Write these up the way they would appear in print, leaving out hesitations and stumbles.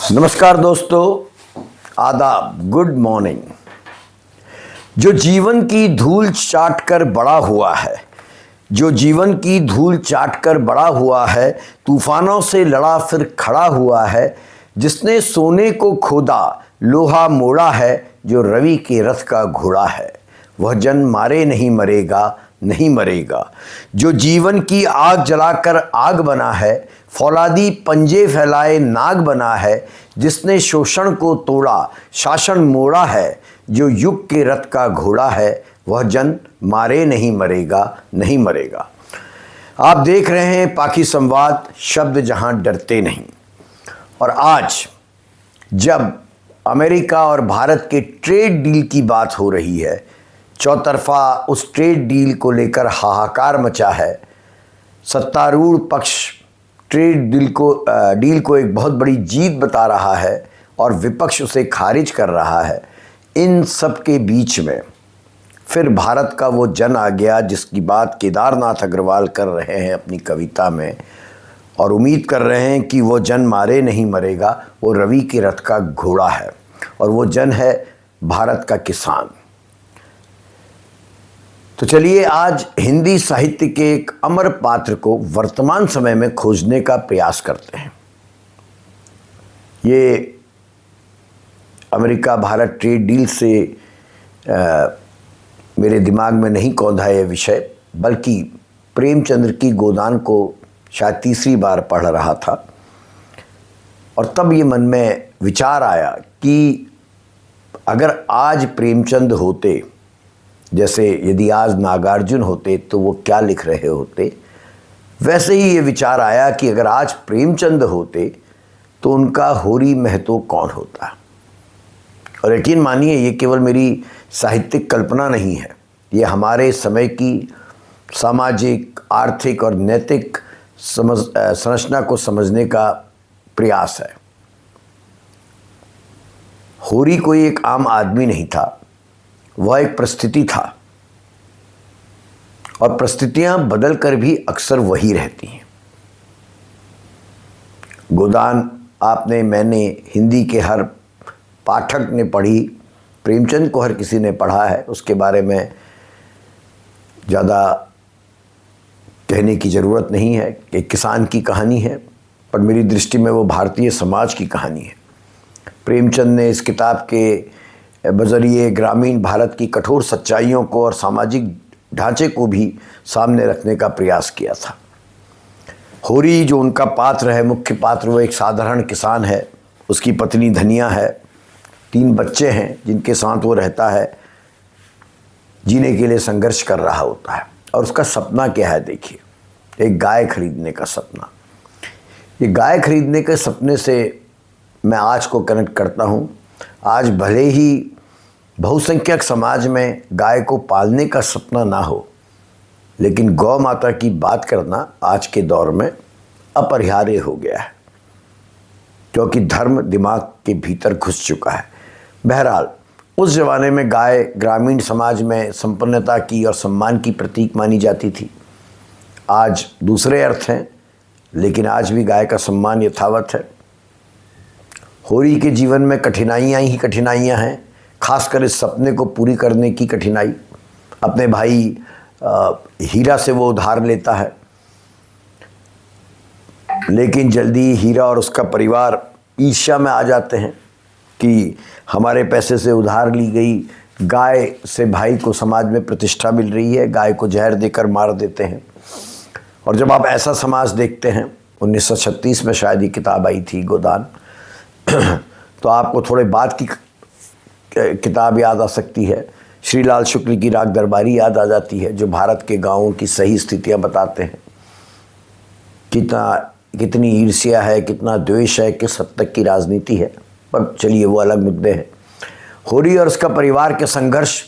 नमस्कार दोस्तों, आदाब, गुड मॉर्निंग। जो जीवन की धूल चाट कर बड़ा हुआ है, जो जीवन की धूल चाट कर बड़ा हुआ है, तूफानों से लड़ा फिर खड़ा हुआ है, जिसने सोने को खोदा लोहा मोड़ा है, जो रवि के रथ का घोड़ा है, वह जन मारे नहीं मरेगा, नहीं मरेगा। जो जीवन की आग जलाकर आग बना है, फौलादी पंजे फैलाए नाग बना है, जिसने शोषण को तोड़ा शासन मोड़ा है, जो युग के रथ का घोड़ा है, वह जन मारे नहीं मरेगा, नहीं मरेगा। आप देख रहे हैं पाखी संवाद, शब्द जहां डरते नहीं। और आज जब अमेरिका और भारत के ट्रेड डील की बात हो रही है, चौतरफा उस ट्रेड डील को लेकर हाहाकार मचा है। सत्तारूढ़ पक्ष ट्रेड डील को एक बहुत बड़ी जीत बता रहा है और विपक्ष उसे खारिज कर रहा है। इन सब के बीच में फिर भारत का वो जन आ गया जिसकी बात केदारनाथ अग्रवाल कर रहे हैं अपनी कविता में, और उम्मीद कर रहे हैं कि वो जन मारे नहीं मरेगा, वो रवि के रथ का घोड़ा है, और वो जन है भारत का किसान। तो चलिए आज हिंदी साहित्य के एक अमर पात्र को वर्तमान समय में खोजने का प्रयास करते हैं। ये अमेरिका भारत ट्रेड डील से मेरे दिमाग में नहीं कौंधा ये विषय, बल्कि प्रेमचंद्र की गोदान को शायद तीसरी बार पढ़ रहा था, और तब ये मन में विचार आया कि अगर आज प्रेमचंद होते, जैसे यदि आज नागार्जुन होते तो वो क्या लिख रहे होते, वैसे ही ये विचार आया कि अगर आज प्रेमचंद होते तो उनका होरी महतो कौन होता। और यकीन मानिए ये केवल मेरी साहित्यिक कल्पना नहीं है, ये हमारे समय की सामाजिक, आर्थिक और नैतिक संरचना को समझने का प्रयास है। होरी कोई एक आम आदमी नहीं था, वह एक परिस्थिति था, और परिस्थितियां बदल कर भी अक्सर वही रहती हैं। गोदान आपने, मैंने, हिंदी के हर पाठक ने पढ़ी, प्रेमचंद को हर किसी ने पढ़ा है, उसके बारे में ज़्यादा कहने की ज़रूरत नहीं है। एक किसान की कहानी है, पर मेरी दृष्टि में वो भारतीय समाज की कहानी है। प्रेमचंद ने इस किताब के बजरिए ग्रामीण भारत की कठोर सच्चाइयों को और सामाजिक ढांचे को भी सामने रखने का प्रयास किया था। होरी जो उनका पात्र है, मुख्य पात्र, वो एक साधारण किसान है। उसकी पत्नी धनिया है, 3 बच्चे हैं जिनके साथ वो रहता है, जीने के लिए संघर्ष कर रहा होता है। और उसका सपना क्या है देखिए, एक गाय खरीदने का सपना। ये गाय खरीदने के सपने से मैं आज को कनेक्ट करता हूँ। आज भले ही बहुसंख्यक समाज में गाय को पालने का सपना ना हो, लेकिन गौ माता की बात करना आज के दौर में अपरिहार्य हो गया है, क्योंकि धर्म दिमाग के भीतर घुस चुका है। बहरहाल उस ज़माने में गाय ग्रामीण समाज में संपन्नता की और सम्मान की प्रतीक मानी जाती थी। आज दूसरे अर्थ हैं, लेकिन आज भी गाय का सम्मान यथावत है। होरी के जीवन में कठिनाइयाँ ही कठिनाइयाँ हैं, खासकर इस सपने को पूरी करने की कठिनाई। अपने भाई हीरा से वो उधार लेता है, लेकिन जल्दी हीरा और उसका परिवार ईर्ष्या में आ जाते हैं कि हमारे पैसे से उधार ली गई गाय से भाई को समाज में प्रतिष्ठा मिल रही है, गाय को जहर देकर मार देते हैं। और जब आप ऐसा समाज देखते हैं, 1936 में शायद ये किताब आई थी गोदान, तो आपको थोड़े बाद की किताब याद आ सकती है। श्रीलाल शुक्ल की राग दरबारी याद आ जाती है, जो भारत के गांवों की सही स्थितियां बताते हैं। कितनी ईर्ष्या है, कितना द्वेष है, किस हद तक की राजनीति है, पर चलिए वो अलग मुद्दे हैं। होरी और उसका परिवार के संघर्ष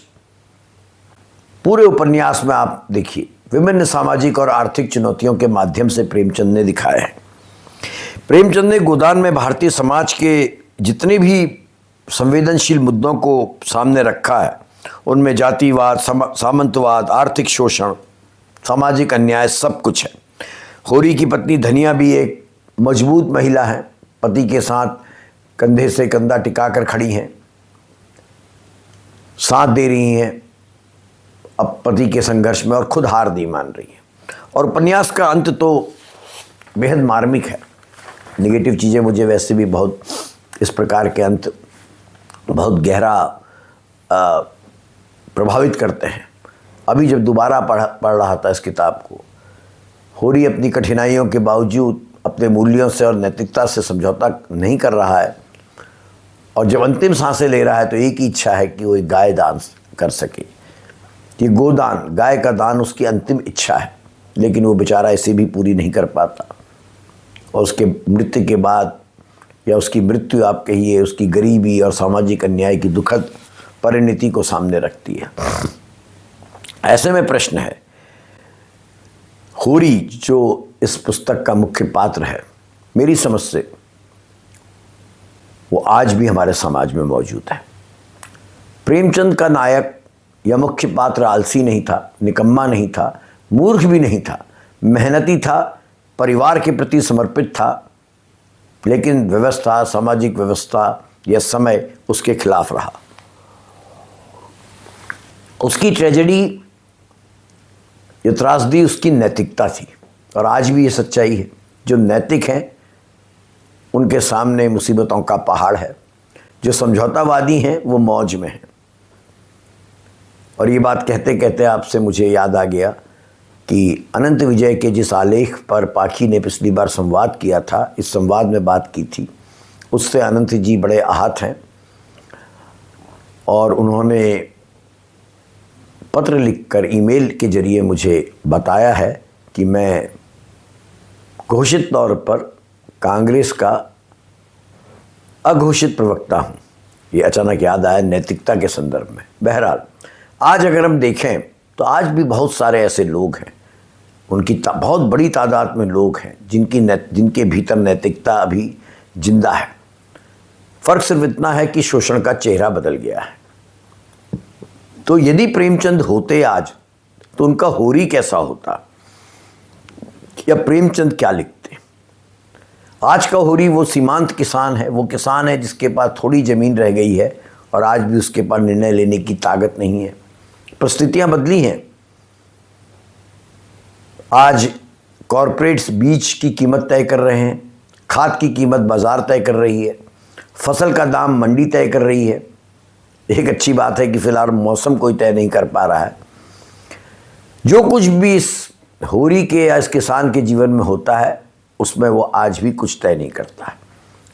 पूरे उपन्यास में आप देखिए, विभिन्न सामाजिक और आर्थिक चुनौतियों के माध्यम से प्रेमचंद ने दिखाया है। प्रेमचंद ने गोदान में भारतीय समाज के जितने भी संवेदनशील मुद्दों को सामने रखा है, उनमें जातिवाद, सामंतवाद, आर्थिक शोषण, सामाजिक अन्याय सब कुछ है। होरी की पत्नी धनिया भी एक मजबूत महिला है, पति के साथ कंधे से कंधा टिकाकर खड़ी हैं, साथ दे रही हैं अब पति के संघर्ष में और खुद हार नहीं मान रही हैं। और उपन्यास का अंत तो बेहद मार्मिक है। नेगेटिव चीज़ें मुझे वैसे भी बहुत, इस प्रकार के अंत बहुत गहरा प्रभावित करते हैं। अभी जब दोबारा पढ़ रहा था इस किताब को, होरी अपनी कठिनाइयों के बावजूद अपने मूल्यों से और नैतिकता से समझौता नहीं कर रहा है, और जब अंतिम सांसें ले रहा है तो एक ही इच्छा है कि वो एक गाय दान कर सके। ये गोदान, गाय का दान उसकी अंतिम इच्छा है, लेकिन वो बेचारा इसे भी पूरी नहीं कर पाता। और उसके मृत्यु के बाद, या उसकी मृत्यु आप कहिए, उसकी गरीबी और सामाजिक अन्याय की दुखद परिणति को सामने रखती है। ऐसे में प्रश्न है, होरी जो इस पुस्तक का मुख्य पात्र है, मेरी समझ से वो आज भी हमारे समाज में मौजूद है। प्रेमचंद का नायक या मुख्य पात्र आलसी नहीं था, निकम्मा नहीं था, मूर्ख भी नहीं था, मेहनती था, परिवार के प्रति समर्पित था, लेकिन व्यवस्था, सामाजिक व्यवस्था या समय उसके खिलाफ रहा। उसकी ट्रेजेडी या त्रासदी उसकी नैतिकता थी, और आज भी ये सच्चाई है। जो नैतिक हैं उनके सामने मुसीबतों का पहाड़ है, जो समझौतावादी हैं वो मौज में हैं। और ये बात कहते कहते आपसे मुझे याद आ गया कि अनंत विजय के जिस आलेख पर पाखी ने पिछली बार संवाद किया था, इस संवाद में बात की थी, उससे अनंत जी बड़े आहत हैं, और उन्होंने पत्र लिखकर, ईमेल के जरिए मुझे बताया है कि मैं घोषित तौर पर कांग्रेस का अघोषित प्रवक्ता हूँ। ये अचानक याद आया नैतिकता के संदर्भ में। बहरहाल, आज अगर हम देखें तो आज भी बहुत सारे ऐसे लोग हैं, उनकी बहुत बड़ी तादाद में लोग हैं जिनके भीतर नैतिकता अभी जिंदा है। फ़र्क सिर्फ इतना है कि शोषण का चेहरा बदल गया है। तो यदि प्रेमचंद होते आज, तो उनका होरी कैसा होता, या प्रेमचंद क्या लिखते? आज का होरी वो सीमांत किसान है, वो किसान है जिसके पास थोड़ी ज़मीन रह गई है और आज भी उसके पास निर्णय लेने की ताकत नहीं है। परिस्थितियां बदली हैं। आज कॉरपोरेट्स बीज की कीमत तय कर रहे हैं, खाद की कीमत बाजार तय कर रही है, फसल का दाम मंडी तय कर रही है। एक अच्छी बात है कि फिलहाल मौसम कोई तय नहीं कर पा रहा है। जो कुछ भी इस होरी के या इस किसान के जीवन में होता है, उसमें वो आज भी कुछ तय नहीं करता है,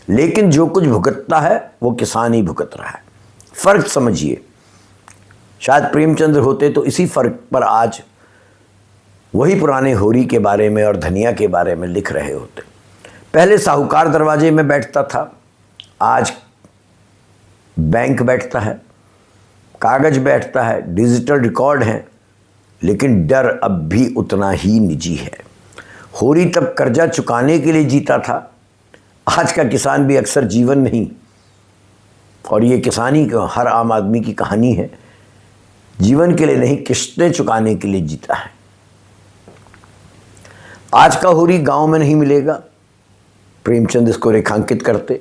लेकिन जो कुछ भुगतता है वो किसान ही भुगत रहा है। फ़र्क समझिए। शायद प्रेमचंद्र होते तो इसी फ़र्क पर आज वही पुराने होरी के बारे में और धनिया के बारे में लिख रहे होते। पहले साहूकार दरवाजे में बैठता था, आज बैंक बैठता है, कागज़ बैठता है, डिजिटल रिकॉर्ड हैं, लेकिन डर अब भी उतना ही निजी है। होरी तब कर्जा चुकाने के लिए जीता था, आज का किसान भी अक्सर जीवन नहीं, और ये किसानी का हर आम आदमी की कहानी है, जीवन के लिए नहीं, किस्तें चुकाने के लिए जीता है। आज का होरी गांव में नहीं मिलेगा। प्रेमचंद इसको रेखांकित करते,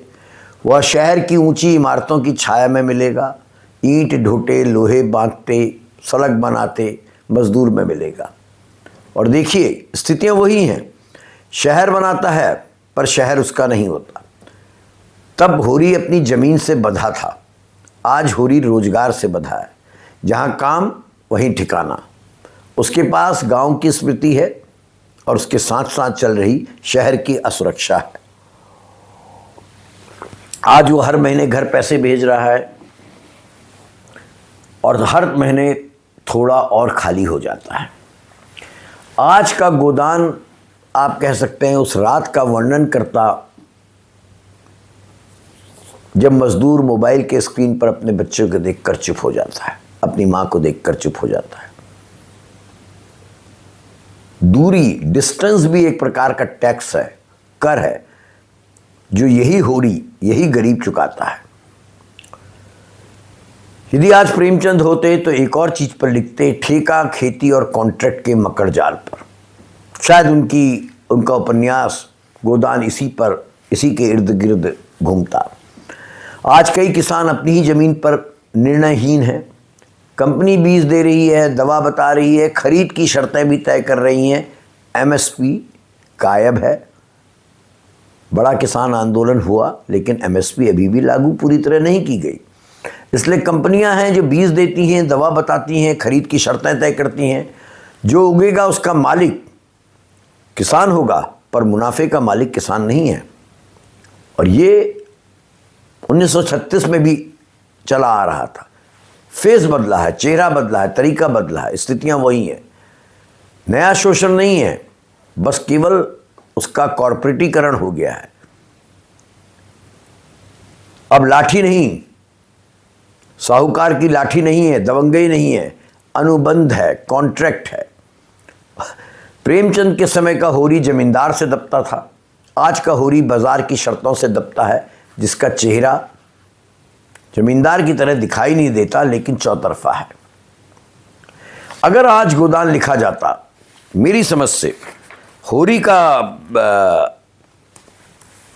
वह शहर की ऊंची इमारतों की छाया में मिलेगा, ईंट ढोते, लोहे बांधते, सड़क बनाते मजदूर में मिलेगा। और देखिए, स्थितियां वही हैं। शहर बनाता है पर शहर उसका नहीं होता। तब होरी अपनी ज़मीन से बंधा था, आज होरी रोजगार से बंधा है। जहां काम वहीं ठिकाना। उसके पास गांव की स्मृति है और उसके साथ साथ चल रही शहर की असुरक्षा है। आज वो हर महीने घर पैसे भेज रहा है और हर महीने थोड़ा और खाली हो जाता है। आज का गोदान, आप कह सकते हैं, उस रात का वर्णन करता जब मजदूर मोबाइल के स्क्रीन पर अपने बच्चों को देखकर चुप हो जाता है, अपनी मां को देखकर चुप हो जाता है। दूरी, डिस्टेंस भी एक प्रकार का टैक्स है, कर है, जो यही होरी, यही गरीब चुकाता है। यदि आज प्रेमचंद होते तो एक और चीज पर लिखते, ठेका, खेती और कॉन्ट्रैक्ट के मकड़ जाल पर। शायद उनका उपन्यास गोदान इसी के इर्द गिर्द घूमता। आज कई किसान अपनी ही ज़मीन पर निर्णयहीन हैं। कंपनी बीज दे रही है, दवा बता रही है, खरीद की शर्तें भी तय कर रही हैं, एमएसपी गायब है। बड़ा किसान आंदोलन हुआ लेकिन एमएसपी अभी भी लागू पूरी तरह नहीं की गई। इसलिए कंपनियां हैं जो बीज देती हैं, दवा बताती हैं, खरीद की शर्तें तय करती हैं। जो उगेगा उसका मालिक किसान होगा, पर मुनाफे का मालिक किसान नहीं है। और ये 1936 में भी चला आ रहा था। फेस बदला है, चेहरा बदला है, तरीका बदला है, स्थितियां वही हैं। नया शोषण नहीं है, बस केवल उसका कॉर्पोरेटीकरण हो गया है। अब लाठी नहीं, साहूकार की लाठी नहीं है, दबंगई नहीं है, अनुबंध है, कॉन्ट्रैक्ट है। प्रेमचंद के समय का होरी जमींदार से दबता था, आज का होरी बाजार की शर्तों से दबता है, जिसका चेहरा जमींदार की तरह दिखाई नहीं देता लेकिन चौतरफा है। अगर आज गोदान लिखा जाता, मेरी समझ से होरी का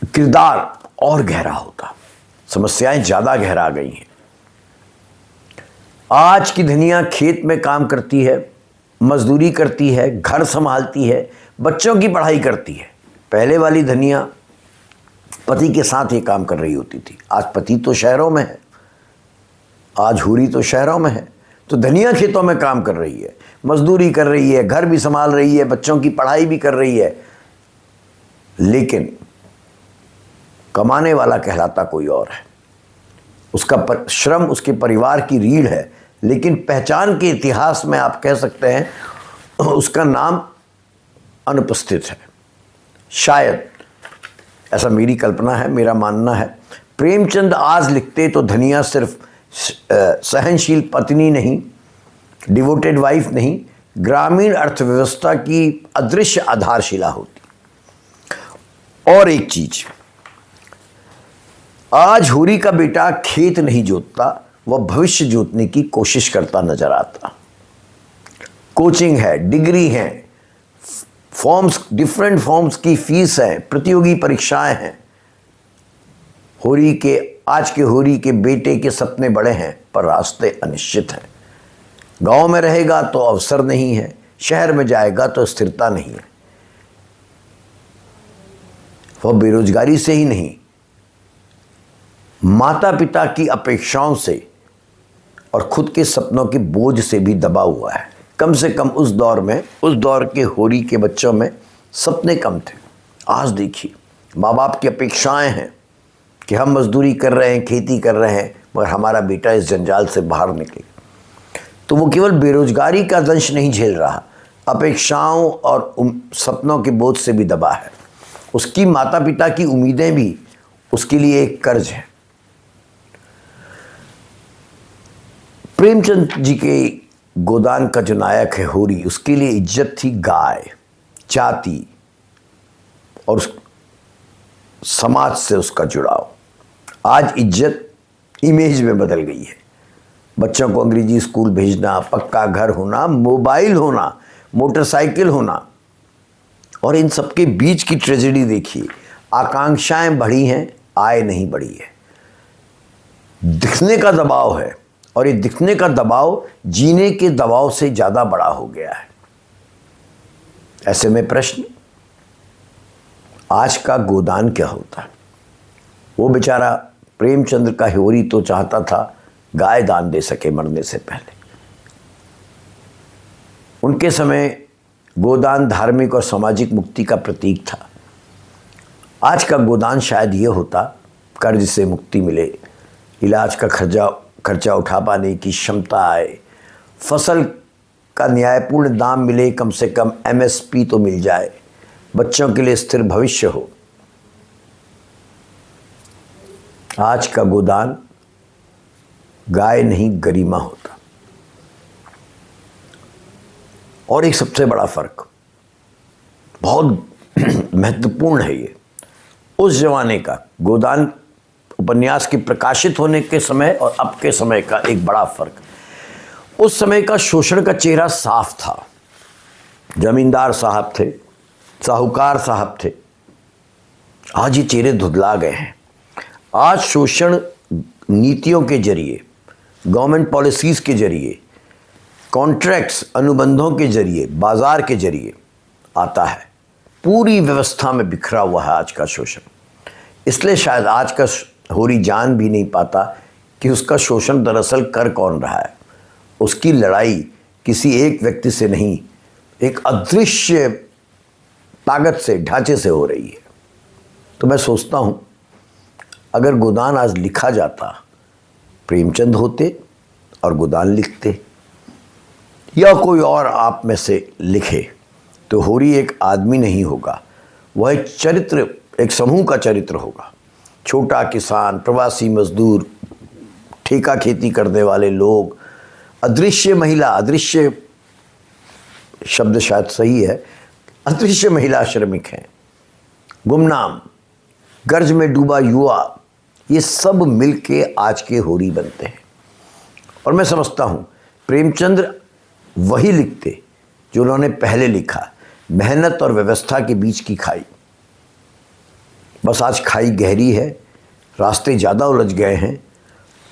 किरदार और गहरा होता। समस्याएं ज़्यादा गहरा गई हैं। आज की धनिया खेत में काम करती है, मजदूरी करती है, घर संभालती है, बच्चों की पढ़ाई करती है। पहले वाली धनिया पति के साथ ये काम कर रही होती थी। आज पति तो शहरों में है, आज होरी तो शहरों में है, तो धनिया खेतों में काम कर रही है, मजदूरी कर रही है, घर भी संभाल रही है, बच्चों की पढ़ाई भी कर रही है, लेकिन कमाने वाला कहलाता कोई और है। उसका श्रम उसके परिवार की रीढ़ है, लेकिन पहचान के इतिहास में आप कह सकते हैं उसका नाम अनुपस्थित है। शायद ऐसा मेरी कल्पना है, मेरा मानना है। प्रेमचंद आज लिखते तो धनिया सिर्फ सहनशील पत्नी नहीं, डिवोटेड वाइफ नहीं, ग्रामीण अर्थव्यवस्था की अदृश्य आधारशिला होती। और एक चीज, आज होरी का बेटा खेत नहीं जोतता, वह भविष्य जोतने की कोशिश करता नजर आता। कोचिंग है, डिग्री है, फॉर्म्स, डिफरेंट फॉर्म्स की फीस है, प्रतियोगी परीक्षाएं हैं। होरी के आज के होरी के बेटे के सपने बड़े हैं, पर रास्ते अनिश्चित हैं। गांव में रहेगा तो अवसर नहीं है, शहर में जाएगा तो स्थिरता नहीं है। वह बेरोजगारी से ही नहीं, माता पिता की अपेक्षाओं से और खुद के सपनों के बोझ से भी दबा हुआ है। कम से कम उस दौर में, उस दौर के होरी के बच्चों में सपने कम थे। आज देखिए, माँ बाप की अपेक्षाएं हैं कि हम मजदूरी कर रहे हैं, खेती कर रहे हैं, मगर हमारा बेटा इस जंजाल से बाहर निकले। तो वो केवल बेरोजगारी का दंश नहीं झेल रहा, अपेक्षाओं और सपनों के बोझ से भी दबा है। उसकी माता पिता की उम्मीदें भी उसके लिए एक कर्ज है। प्रेमचंद जी के गोदान का जो नायक है होरी, उसके लिए इज्जत थी गाय, जाति और समाज से उसका जुड़ाव। आज इज्जत इमेज में बदल गई है। बच्चों को अंग्रेजी स्कूल भेजना, पक्का घर होना, मोबाइल होना, मोटरसाइकिल होना, और इन सबके बीच की ट्रेजेडी देखिए। आकांक्षाएं बढ़ी हैं, आय नहीं बढ़ी है। दिखने का दबाव है, और ये दिखने का दबाव जीने के दबाव से ज़्यादा बड़ा हो गया है। ऐसे में प्रश्न, आज का गोदान क्या होता है? वो बेचारा प्रेमचंद्र का होरी तो चाहता था गाय दान दे सके मरने से पहले। उनके समय गोदान धार्मिक और सामाजिक मुक्ति का प्रतीक था। आज का गोदान शायद ये होता, कर्ज से मुक्ति मिले, इलाज का खर्चा उठा पाने की क्षमता आए, फसल का न्यायपूर्ण दाम मिले, कम से कम एमएसपी तो मिल जाए, बच्चों के लिए स्थिर भविष्य हो। आज का गोदान गाय नहीं गरिमा होता। और एक सबसे बड़ा फर्क, बहुत महत्वपूर्ण है ये, उस जमाने का गोदान उपन्यास के प्रकाशित होने के समय और अब के समय का एक बड़ा फर्क। उस समय का शोषण का चेहरा साफ था। जमींदार साहब थे, साहूकार साहब थे। आज ये चेहरे धुंधला गए हैं। आज शोषण नीतियों के जरिए, गवर्नमेंट पॉलिसीज़ के जरिए, कॉन्ट्रैक्ट्स अनुबंधों के जरिए, बाज़ार के जरिए आता है। पूरी व्यवस्था में बिखरा हुआ है आज का शोषण। इसलिए शायद आज का होरी जान भी नहीं पाता कि उसका शोषण दरअसल कर कौन रहा है। उसकी लड़ाई किसी एक व्यक्ति से नहीं, एक अदृश्य ताकत से, ढांचे से हो रही है। तो मैं सोचता हूँ अगर गोदान आज लिखा जाता, प्रेमचंद होते और गोदान लिखते, या कोई और आप में से लिखे, तो होरी एक आदमी नहीं होगा, वह एक चरित्र, एक समूह का चरित्र होगा। छोटा किसान, प्रवासी मजदूर, ठेका खेती करने वाले लोग, अदृश्य महिला, अदृश्य शब्द शायद सही है, अदृश्य महिला श्रमिक हैं, गुमनाम, गर्ज में डूबा युवा, ये सब मिलके आज के होरी बनते हैं। और मैं समझता हूँ प्रेमचंद वही लिखते जो उन्होंने पहले लिखा, मेहनत और व्यवस्था के बीच की खाई। बस आज खाई गहरी है, रास्ते ज़्यादा उलझ गए हैं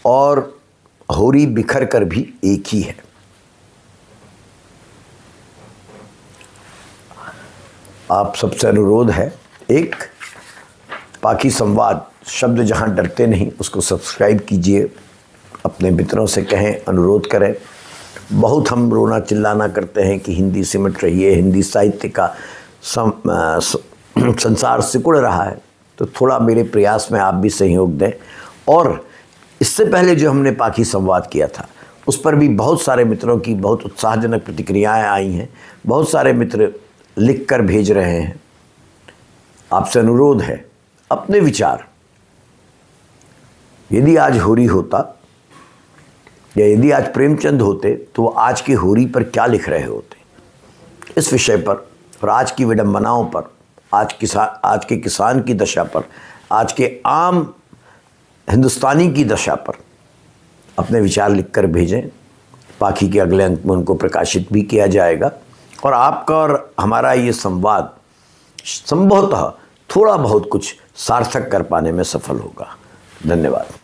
और होरी बिखर कर भी एक ही है। आप सबसे अनुरोध है, एक पाकी संवाद शब्द जहाँ डरते नहीं उसको सब्सक्राइब कीजिए, अपने मित्रों से कहें, अनुरोध करें। बहुत हम रोना चिल्लाना करते हैं कि हिंदी सिमट रही है, हिंदी साहित्य का संसार सिकुड़ रहा है, तो थोड़ा मेरे प्रयास में आप भी सहयोग दें। और इससे पहले जो हमने पाकी संवाद किया था उस पर भी बहुत सारे मित्रों की बहुत उत्साहजनक प्रतिक्रियाएं आई हैं, बहुत सारे मित्र लिख कर भेज रहे हैं। आपसे अनुरोध है, अपने विचार, यदि आज होरी होता या यदि आज प्रेमचंद होते तो वो आज की होरी पर क्या लिख रहे होते, इस विषय पर और आज की विडंबनाओं पर, आज के किसान की दशा पर, आज के आम हिंदुस्तानी की दशा पर अपने विचार लिखकर भेजें। पाकी के अगले अंक में उनको प्रकाशित भी किया जाएगा और आपका और हमारा ये संवाद संभवतः थोड़ा बहुत कुछ सार्थक कर पाने में सफल होगा। धन्यवाद।